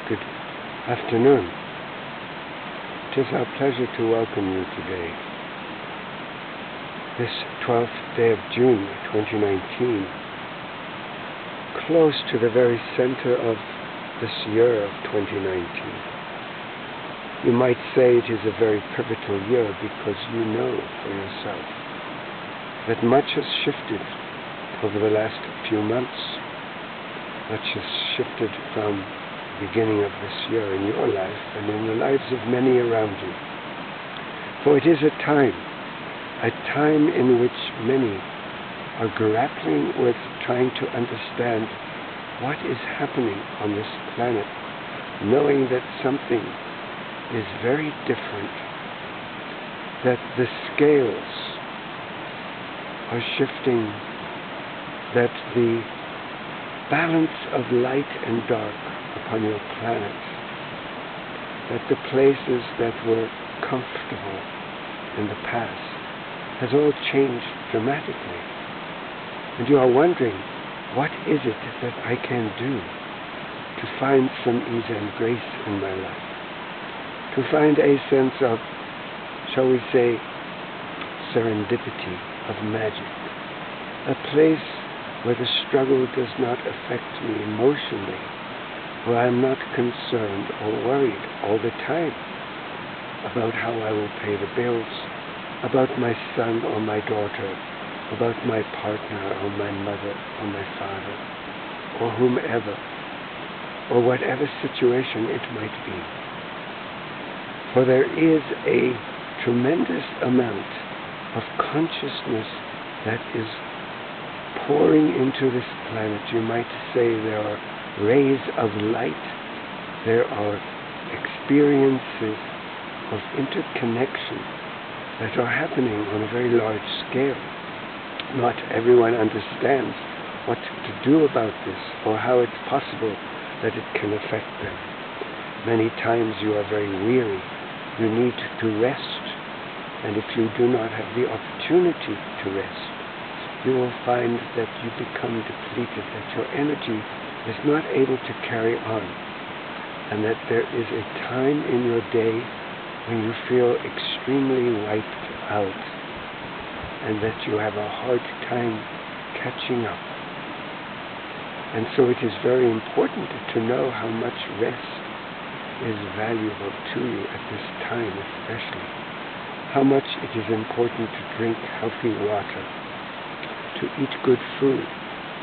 Good afternoon. It is our pleasure to welcome you today. This 12th day of June 2019, close to the very center of this year of 2019. You might say it is a very pivotal year because you know for yourself that much has shifted over the last few months. Much has shifted from the beginning of this year in your life and in the lives of many around you. For it is a time in which many are grappling with trying to understand what is happening on this planet, knowing that something is very different, that the scales are shifting, that the balance of light and dark upon your planet, that the places that were comfortable in the past has all changed dramatically. And you are wondering, what is it that I can do to find some ease and grace in my life? To find a sense of, shall we say, serendipity, of magic. A place where the struggle does not affect me emotionally, where I'm not concerned or worried all the time about how I will pay the bills, about my son or my daughter, about my partner or my mother or my father, or whomever, or whatever situation it might be. For there is a tremendous amount of consciousness that is pouring into this planet. You might say there are rays of light, there are experiences of interconnection that are happening on a very large scale. Not everyone understands what to do about this or how it's possible that it can affect them. Many times you are very weary, you need to rest, and if you do not have the opportunity to rest, you will find that you become depleted, that your energy is not able to carry on, and that there is a time in your day when you feel extremely wiped out, and that you have a hard time catching up. And so it is very important to know how much rest is valuable to you at this time, especially. How much it is important to drink healthy water, to eat good food,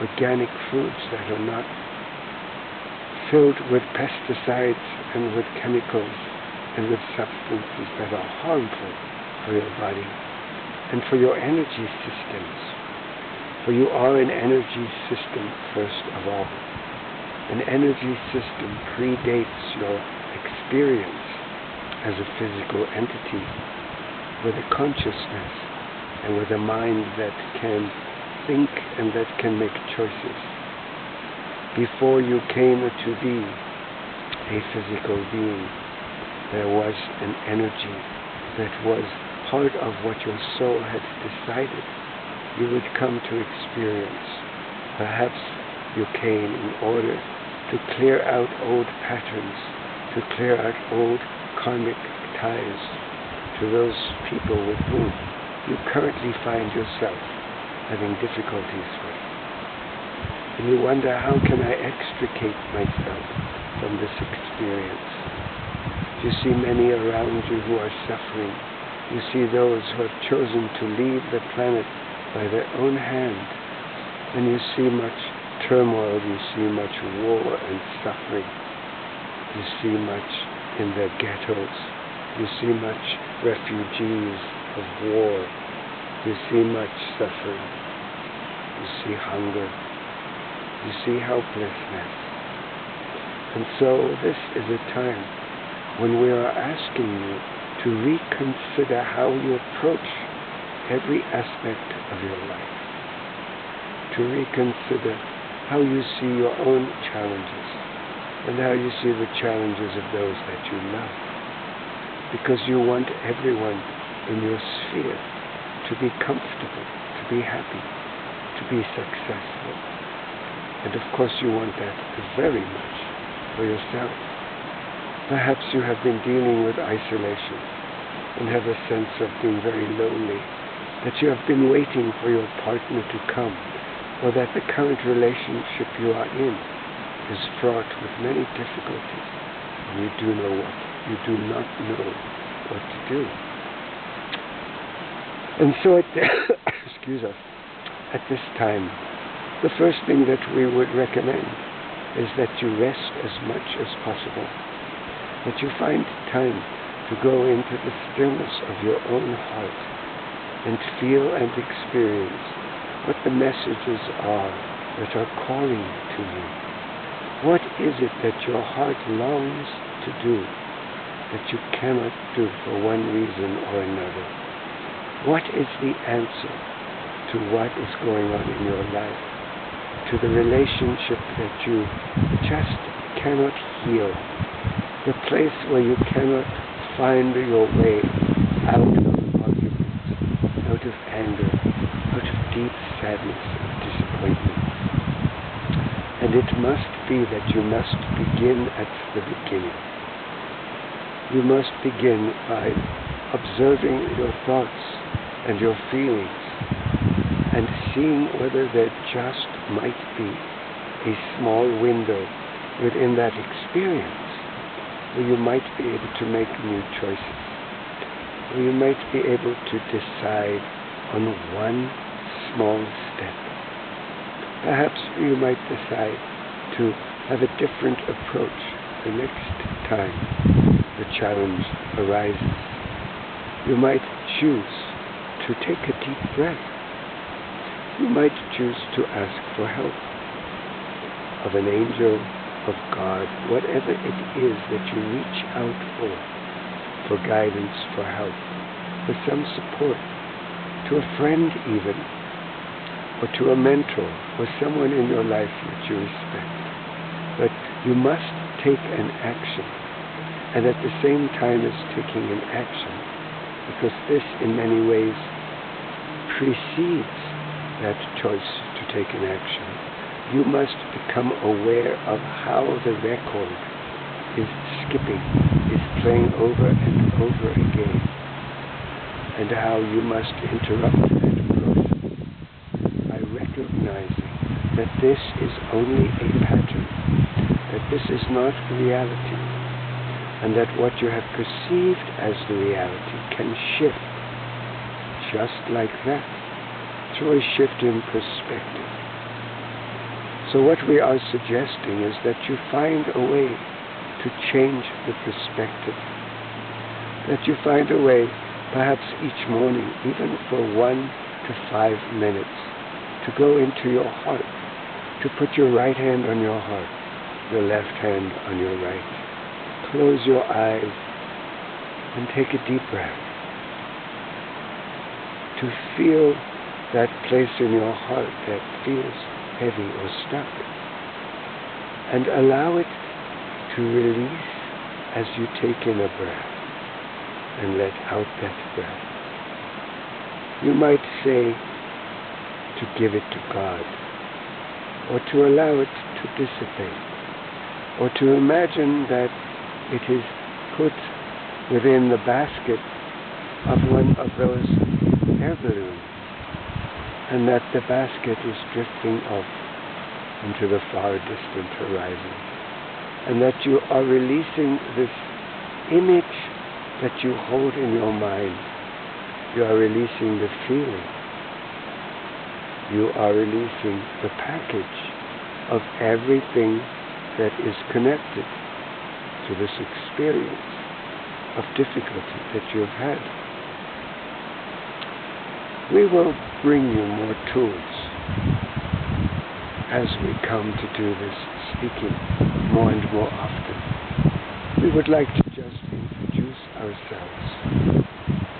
organic foods that are not filled with pesticides and with chemicals and with substances that are harmful for your body and for your energy systems. For you are an energy system first of all. An energy system predates your experience as a physical entity with a consciousness and with a mind that can think and that can make choices. Before you came to be a physical being, there was an energy that was part of what your soul had decided you would come to experience. Perhaps you came in order to clear out old patterns, to clear out old karmic ties to those people with whom you currently find yourself having difficulties with. And you wonder, how can I extricate myself from this experience? You see many around you who are suffering. You see those who have chosen to leave the planet by their own hand. And you see much turmoil, you see much war and suffering. You see much in their ghettos. You see much refugees of war. You see much suffering. You see hunger. You see helplessness. And so this is a time when we are asking you to reconsider how you approach every aspect of your life. To reconsider how you see your own challenges and how you see the challenges of those that you love. Because you want everyone in your sphere to be comfortable, to be happy, to be successful. And of course you want that very much for yourself. Perhaps you have been dealing with isolation and have a sense of being very lonely, that you have been waiting for your partner to come, or that the current relationship you are in is fraught with many difficulties, and you do not know what to do. And so excuse us, at this time, the first thing that we would recommend is that you rest as much as possible, that you find time to go into the stillness of your own heart and feel and experience what the messages are that are calling to you. What is it that your heart longs to do that you cannot do for one reason or another? What is the answer to what is going on in your life, to the relationship that you just cannot heal, the place where you cannot find your way out of arguments, out of anger, out of deep sadness and disappointment? And it must be that you must begin at the beginning. You must begin by observing your thoughts and your feelings and seeing whether there just might be a small window within that experience where you might be able to make new choices, where you might be able to decide on one small step. Perhaps you might decide to have a different approach the next time the challenge arises. You might choose to take a deep breath. You might choose to ask for help of an angel, of God, whatever it is that you reach out for guidance, for help, for some support, to a friend even, or to a mentor, or someone in your life that you respect. But you must take an action, and at the same time as taking an action, because this in many ways precedes that choice to take an action, you must become aware of how the record is skipping, is playing over and over again, and how you must interrupt that process by recognizing that this is only a pattern, that this is not reality, and that what you have perceived as the reality can shift just like that, through a shift in perspective. So what we are suggesting is that you find a way to change the perspective, that you find a way, perhaps each morning, even for 1 to 5 minutes, to go into your heart, to put your right hand on your heart, your left hand on your right. Close your eyes and take a deep breath. To feel that place in your heart that feels heavy or stuck, and allow it to release as you take in a breath and let out that breath. You might say to give it to God, or to allow it to dissipate, or to imagine that it is put within the basket of one of those air balloons, and that the basket is drifting off into the far distant horizon, and that you are releasing this image that you hold in your mind. You are releasing the feeling. You are releasing the package of everything that is connected to this experience of difficulty that you have had. We will bring you more tools as we come to do this speaking more and more often. We would like to just introduce ourselves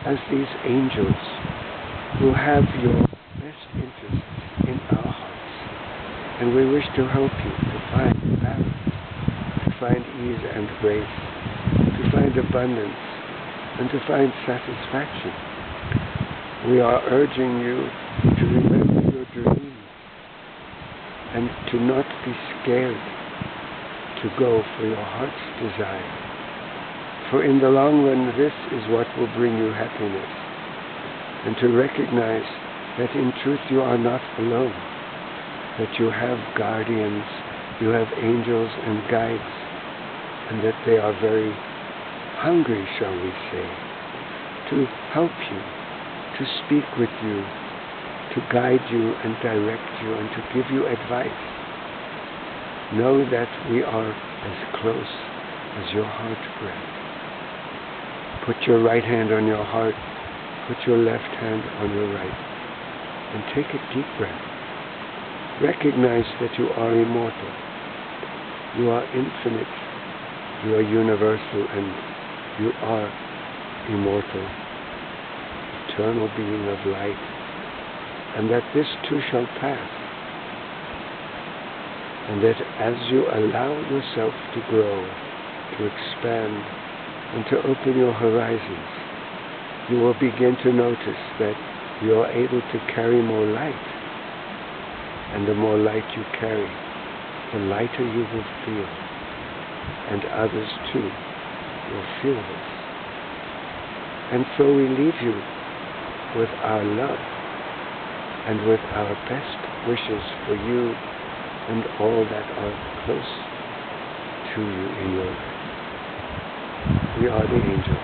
as these angels who have your best interests in our hearts, and we wish to help you to find balance, to find ease and grace, to find abundance, and to find satisfaction. We are urging you to remember your dreams and to not be scared to go for your heart's desire, For in the long run, this is what will bring you happiness. And to recognize that in truth you are not alone, that you have guardians, you have angels and guides, and that they are very hungry, shall we say, to help you, to speak with you, to guide you and direct you and to give you advice. Know that we are as close as your heart breath. Put your right hand on your heart, put your left hand on your right, and take a deep breath. Recognize that you are immortal, you are infinite, you are universal, and you are immortal, eternal being of light, and that this too shall pass, and that as you allow yourself to grow, to expand, and to open your horizons, you will begin to notice that you are able to carry more light, and the more light you carry, the lighter you will feel, and others too will feel this. And so we leave you with our love and with our best wishes for you and all that are close to you in your life. We are the angels.